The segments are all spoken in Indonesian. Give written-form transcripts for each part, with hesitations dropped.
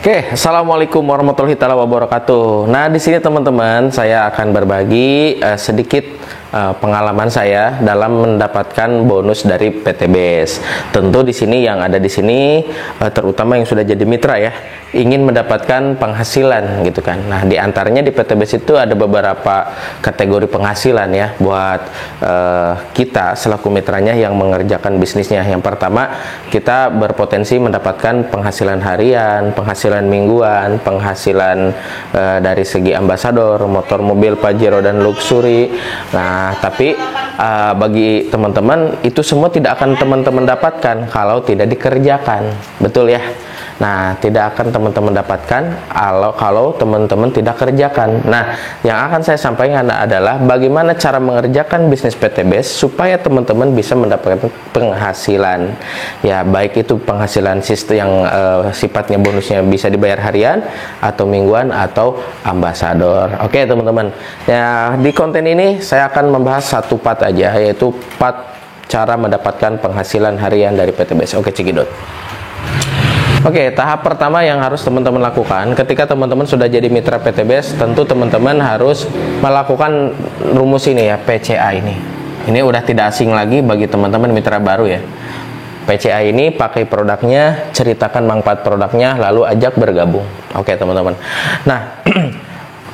Oke, assalamualaikum warahmatullahi wabarakatuh. Nah, di sini teman-teman, saya akan berbagi sedikit pengalaman saya dalam mendapatkan bonus dari PTBS. Tentu di sini yang ada di sini, terutama yang sudah jadi mitra ya, ingin mendapatkan penghasilan gitu kan. Nah, di antaranya di PTBS itu ada beberapa kategori penghasilan ya buat kita selaku mitranya yang mengerjakan bisnisnya. Yang pertama, kita berpotensi mendapatkan penghasilan harian, penghasilan mingguan, penghasilan dari segi ambasador, motor, mobil, Pajero dan luxury. Nah, tapi bagi teman-teman itu semua tidak akan teman-teman dapatkan kalau tidak dikerjakan, betul ya. Nah, tidak akan teman-teman dapatkan kalau teman-teman tidak kerjakan. Nah, yang akan saya sampaikan adalah bagaimana cara mengerjakan bisnis PTBS supaya teman-teman bisa mendapatkan penghasilan. Ya, baik itu penghasilan sistem yang sifatnya bonusnya bisa dibayar harian atau mingguan atau ambasador. Oke, teman-teman. Ya, di konten ini saya akan membahas satu part aja, yaitu part cara mendapatkan penghasilan harian dari PTBS. Oke, cekidot. Oke, tahap pertama yang harus teman-teman lakukan ketika teman-teman sudah jadi mitra PTBS, tentu teman-teman harus melakukan rumus ini ya, PCA ini. Ini udah tidak asing lagi bagi teman-teman mitra baru ya. PCA ini pakai produknya, ceritakan manfaat produknya, lalu ajak bergabung. Oke, teman-teman. Nah,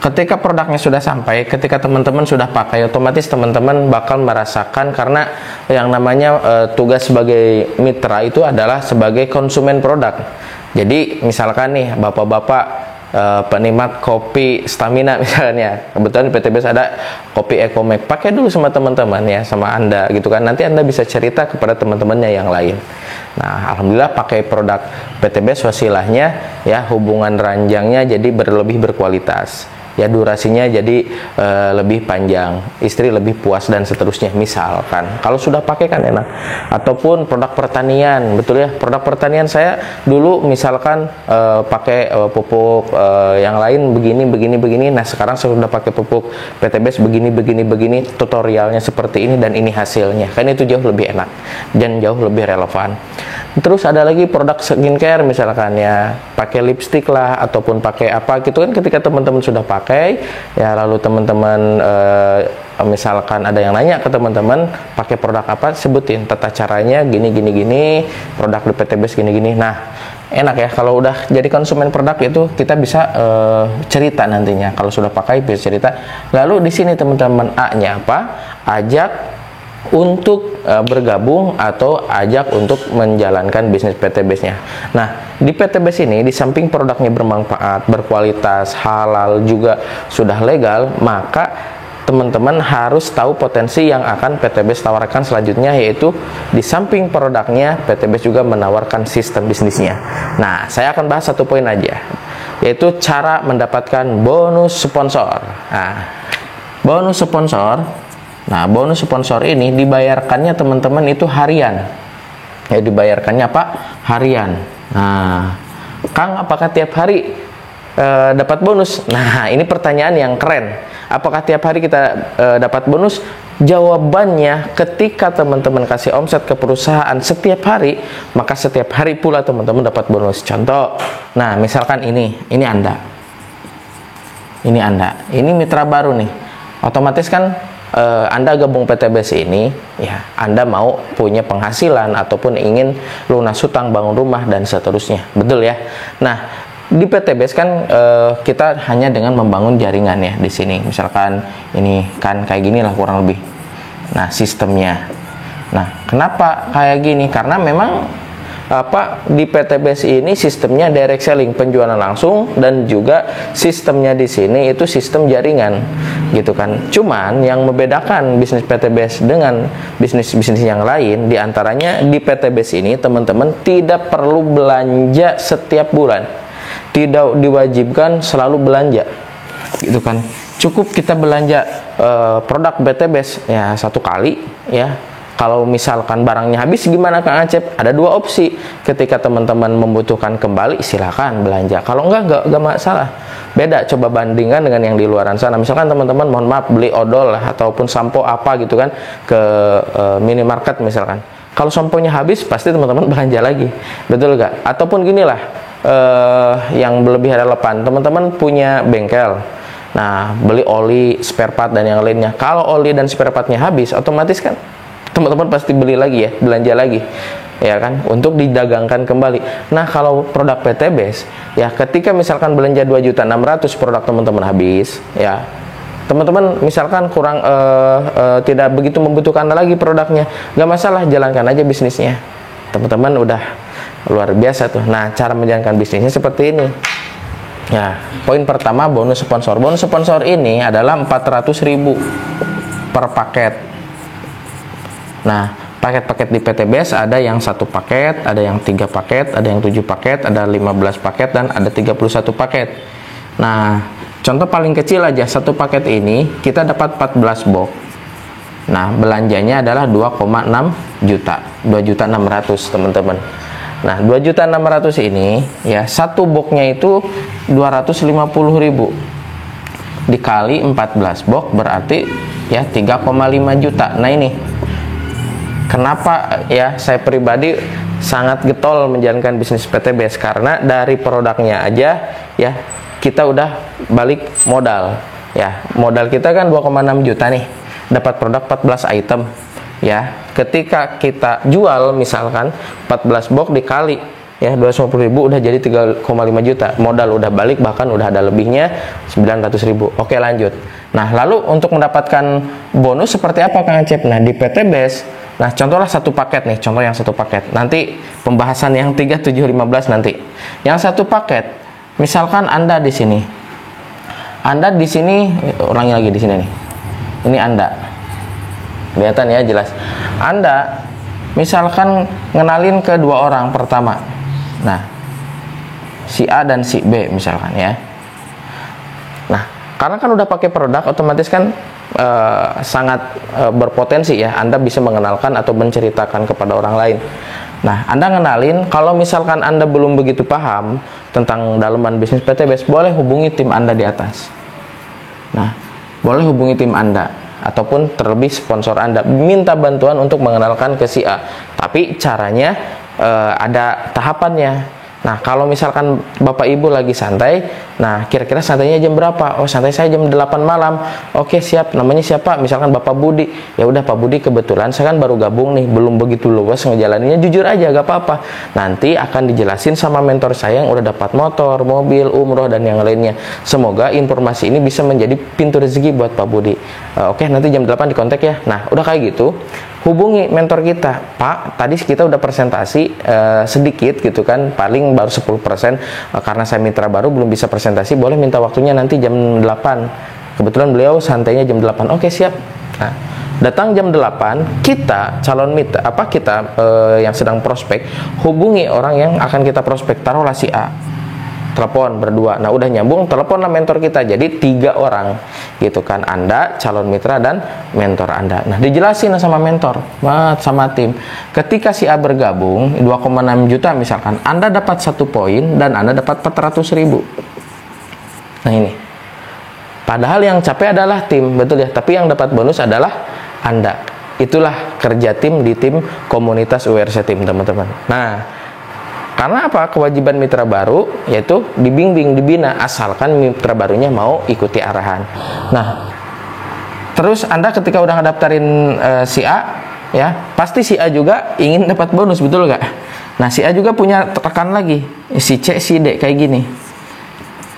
ketika produknya sudah sampai, ketika teman-teman sudah pakai, otomatis teman-teman bakal merasakan, karena yang namanya tugas sebagai mitra itu adalah sebagai konsumen produk. Jadi misalkan nih bapak-bapak penikmat kopi Stamina misalnya, kebetulan di PTBS ada kopi Ecomac, pakai dulu sama teman-teman ya, sama Anda gitu kan, nanti Anda bisa cerita kepada teman-temannya yang lain. Nah, alhamdulillah pakai produk PTBS wasilahnya ya, hubungan ranjangnya jadi lebih berkualitas ya, durasinya jadi lebih panjang, istri lebih puas dan seterusnya. Misalkan kalau sudah pakai kan enak. Ataupun produk pertanian, betul ya, produk pertanian saya dulu misalkan pakai pupuk yang lain begini. Nah, sekarang saya sudah pakai pupuk PTBS begini, tutorialnya seperti ini dan ini hasilnya, kan itu jauh lebih enak dan jauh lebih relevan. Terus ada lagi produk skincare misalkan ya, pakai lipstick lah ataupun pakai apa gitu kan, ketika teman-teman sudah pakai ya, lalu teman-teman misalkan ada yang nanya ke teman-teman pakai produk apa, sebutin tata caranya gini, produk di PTBS gini. Nah, enak ya kalau udah jadi konsumen produk itu, kita bisa cerita nantinya kalau sudah pakai, bisa cerita. Lalu di sini teman-teman A-nya apa? Ajak untuk bergabung atau ajak untuk menjalankan bisnis PTBS-nya. Nah, di PTBS ini di samping produknya bermanfaat, berkualitas, halal, juga sudah legal, maka teman-teman harus tahu potensi yang akan PTBS tawarkan selanjutnya, yaitu di samping produknya PTBS juga menawarkan sistem bisnisnya. Nah, saya akan bahas satu poin aja, yaitu cara mendapatkan bonus sponsor. Nah, bonus sponsor. Nah, bonus sponsor ini dibayarkannya teman-teman itu harian. Ya, dibayarkannya apa? Harian. Nah, Kang, apakah tiap hari dapat bonus? Nah, ini pertanyaan yang keren. Apakah tiap hari kita dapat bonus? Jawabannya, ketika teman-teman kasih omset ke perusahaan setiap hari, maka setiap hari pula teman-teman dapat bonus. Contoh, nah misalkan ini Anda. Ini mitra baru nih. Otomatis kan Anda gabung PTBS ini ya, Anda mau punya penghasilan ataupun ingin lunas hutang, bangun rumah dan seterusnya, betul ya. Nah, di PTBS kan kita hanya dengan membangun jaringan ya di sini. Misalkan ini kan kayak gini lah kurang lebih. Nah, sistemnya. Nah, kenapa kayak gini? Karena memang di PTBS ini sistemnya direct selling, penjualan langsung, dan juga sistemnya di sini itu sistem jaringan gitu kan. Cuman yang membedakan bisnis PTBS dengan bisnis-bisnis yang lain, diantaranya di PTBS ini teman-teman tidak perlu belanja setiap bulan, tidak diwajibkan selalu belanja gitu kan. Cukup kita belanja produk PTBS ya satu kali ya. Kalau misalkan barangnya habis gimana Kang Acep? Ada dua opsi. Ketika teman-teman membutuhkan kembali, silakan belanja. Kalau enggak masalah. Beda, coba bandingkan dengan yang di luaran sana. Misalkan teman-teman mohon maaf beli odol lah ataupun sampo apa gitu kan ke minimarket misalkan. Kalau samponya habis, pasti teman-teman belanja lagi. Betul gak? Ataupun gini lah, yang lebih relevan, teman-teman punya bengkel. Nah, beli oli, spare part dan yang lainnya. Kalau oli dan spare partnya habis, otomatis kan teman-teman pasti beli lagi ya, belanja lagi, ya kan, untuk didagangkan kembali. Nah, kalau produk PTBS, ya ketika misalkan belanja 2.600.000 produk teman-teman habis, ya teman-teman misalkan kurang tidak begitu membutuhkan lagi produknya, nggak masalah, jalankan aja bisnisnya. Teman-teman udah luar biasa tuh. Nah, cara menjalankan bisnisnya seperti ini. Ya, poin pertama, bonus sponsor. Bonus sponsor ini adalah 400.000 per paket. Nah, paket-paket di PTBS ada yang 1 paket, ada yang 3 paket, ada yang 7 paket, ada 15 paket, dan ada 31 paket. Nah, contoh paling kecil aja, 1 paket ini kita dapat 14 box. Nah, belanjanya adalah 2,6 juta, 2.600.000 teman-teman. Nah, 2.600.000 ini ya, 1 boxnya itu 250.000 dikali 14 box berarti ya 3,5 juta. Nah, ini kenapa ya saya pribadi sangat getol menjalankan bisnis PTBS, karena dari produknya aja ya kita udah balik modal. Ya, modal kita kan 2,6 juta nih, dapat produk 14 item. Ya, ketika kita jual misalkan 14 box dikali ya 250.000 udah jadi 3,5 juta. Modal udah balik, bahkan udah ada lebihnya 900.000. Oke, lanjut. Nah, lalu untuk mendapatkan bonus seperti apa Kang Acep? Nah, di PTBS, nah contohlah 1 paket nih, contoh yang 1 paket. Nanti pembahasan yang 3, 7, 15 nanti. Yang 1 paket, misalkan Anda di sini. Anda di sini, ulangi lagi di sini nih. Ini Anda. Kelihatan ya, jelas. Anda misalkan ngenalin ke 2 orang pertama. Nah, si A dan si B misalkan ya. Nah, karena kan udah pakai produk, otomatis kan sangat berpotensi ya Anda bisa mengenalkan atau menceritakan kepada orang lain. Nah, Anda ngenalin, kalau misalkan Anda belum begitu paham tentang dalaman bisnis PTBS, boleh hubungi tim Anda di atas. Nah, boleh hubungi tim Anda ataupun terlebih sponsor Anda, minta bantuan untuk mengenalkan ke si A. Tapi caranya ada tahapannya. Nah, kalau misalkan Bapak Ibu lagi santai, nah kira-kira santainya jam berapa? Oh, santai saya jam 8 malam. Oke, siap. Namanya siapa? Misalkan Bapak Budi. Ya udah, Pak Budi, kebetulan saya kan baru gabung nih, belum begitu luas ngejalaninnya, jujur aja gak apa-apa. Nanti akan dijelasin sama mentor saya yang udah dapat motor, mobil, umroh dan yang lainnya. Semoga informasi ini bisa menjadi pintu rezeki buat Pak Budi. Oke, nanti jam 8 dikontak ya. Nah, udah kayak gitu, hubungi mentor kita. Pak, tadi kita udah presentasi sedikit gitu kan, paling baru 10%, karena saya mitra baru belum bisa presentasi, boleh minta waktunya nanti jam 8. Kebetulan beliau santainya jam 8. Oke, siap. Nah, datang jam 8, kita calon mitra yang sedang prospek, hubungi orang yang akan kita prospek, taruhlah si A. Telepon berdua. Nah, udah nyambung, teleponlah mentor kita. Jadi 3 orang gitu kan, Anda, calon mitra, dan mentor Anda. Nah, dijelasin sama mentor, sama tim. Ketika si A bergabung 2,6 juta misalkan, Anda dapat 1 poin dan Anda dapat 400.000. Nah, ini. Padahal yang capek adalah tim, betul ya, tapi yang dapat bonus adalah Anda. Itulah kerja tim di tim komunitas URC Tim, teman-teman. Nah, karena apa? Kewajiban mitra baru yaitu dibimbing, dibina, asalkan mitra barunya mau ikuti arahan. Nah, terus Anda ketika udah ngedaftarin si A, ya pasti si A juga ingin dapat bonus, betul nggak? Nah, si A juga punya rekan lagi, si C, si D, kayak gini.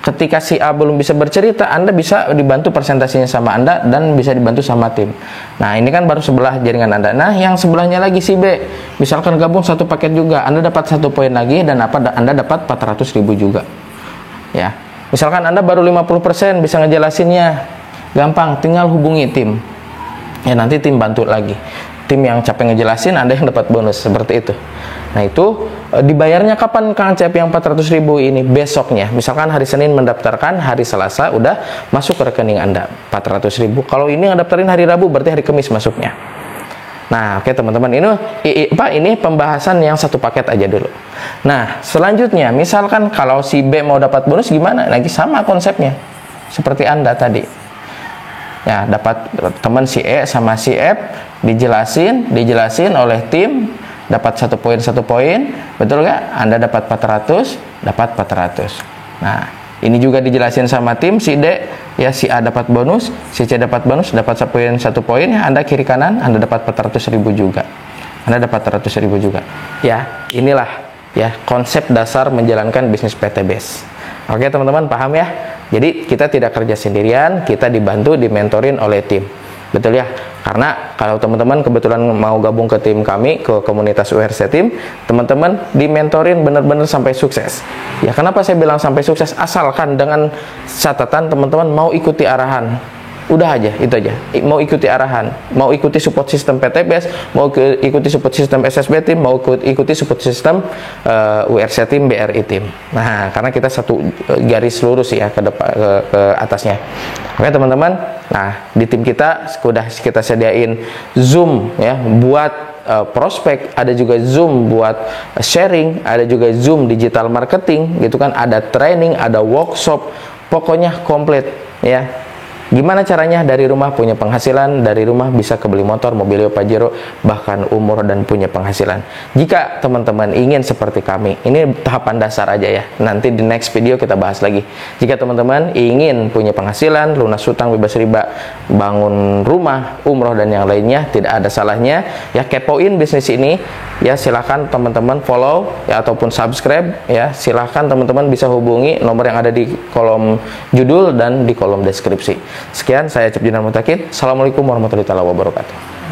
Ketika si A belum bisa bercerita, Anda bisa dibantu presentasinya sama Anda dan bisa dibantu sama tim. Nah, ini kan baru sebelah jaringan Anda. Nah, yang sebelahnya lagi si B, misalkan gabung 1 paket juga, Anda dapat 1 poin lagi dan Anda dapat 400.000 juga. Ya, misalkan Anda baru 50% bisa ngejelasinnya, gampang, tinggal hubungi tim. Ya, nanti tim bantu lagi. Tim yang capek ngejelasin, Anda yang dapat bonus, seperti itu. Nah, itu dibayarnya kapan Kang Acep yang 400.000 ini? Besoknya. Misalkan hari Senin mendaftarkan, hari Selasa udah masuk ke rekening Anda 400.000. Kalau ini ngedaftarin hari Rabu, berarti hari Kamis masuknya. Nah, oke teman-teman, ini pembahasan yang 1 paket aja dulu. Nah, selanjutnya misalkan kalau si B mau dapat bonus gimana? Lagi sama konsepnya seperti Anda tadi. Ya, dapat teman si E sama si F, dijelasin oleh tim, dapat 1 poin, betul nggak? Anda dapat 400, dapat 400. Nah, ini juga dijelasin sama tim si D, ya, si A dapat bonus, si C dapat bonus, dapat 1 poin, ya, Anda kiri kanan, Anda dapat 400.000 juga. Anda dapat 400.000 juga. Ya, inilah ya konsep dasar menjalankan bisnis PTBase. Oke, teman-teman paham ya? Jadi kita tidak kerja sendirian, kita dibantu, dimentorin oleh tim. Betul ya? Karena kalau teman-teman kebetulan mau gabung ke tim kami, ke komunitas URC Team, teman-teman dimentorin benar-benar sampai sukses. Ya, kenapa saya bilang sampai sukses? Asalkan dengan catatan teman-teman mau ikuti arahan. Udah aja, itu aja. Mau ikuti arahan, mau ikuti support system PTBase, mau ikuti support system SSB Team, mau ikuti support system URC Team, BRI Team. Nah, karena kita satu garis lurus ya ke depan, ke atasnya. Oke, teman-teman. Nah, di tim kita sudah kita sediain Zoom ya buat prospek, ada juga Zoom buat sharing, ada juga Zoom digital marketing gitu kan, ada training, ada workshop, pokoknya komplit ya. Gimana caranya dari rumah punya penghasilan, dari rumah bisa kebeli motor, mobil Pajero, bahkan umur dan punya penghasilan. Jika teman-teman ingin seperti kami, ini tahapan dasar aja ya. Nanti di next video kita bahas lagi. Jika teman-teman ingin punya penghasilan, lunas hutang, bebas riba, bangun rumah, umroh dan yang lainnya, tidak ada salahnya ya kepoin bisnis ini. Ya, silahkan teman-teman follow ya ataupun subscribe ya. Silahkan teman-teman bisa hubungi nomor yang ada di kolom judul dan di kolom deskripsi. Sekian, saya Cip Jinan Mutakid. Assalamualaikum warahmatullahi wabarakatuh.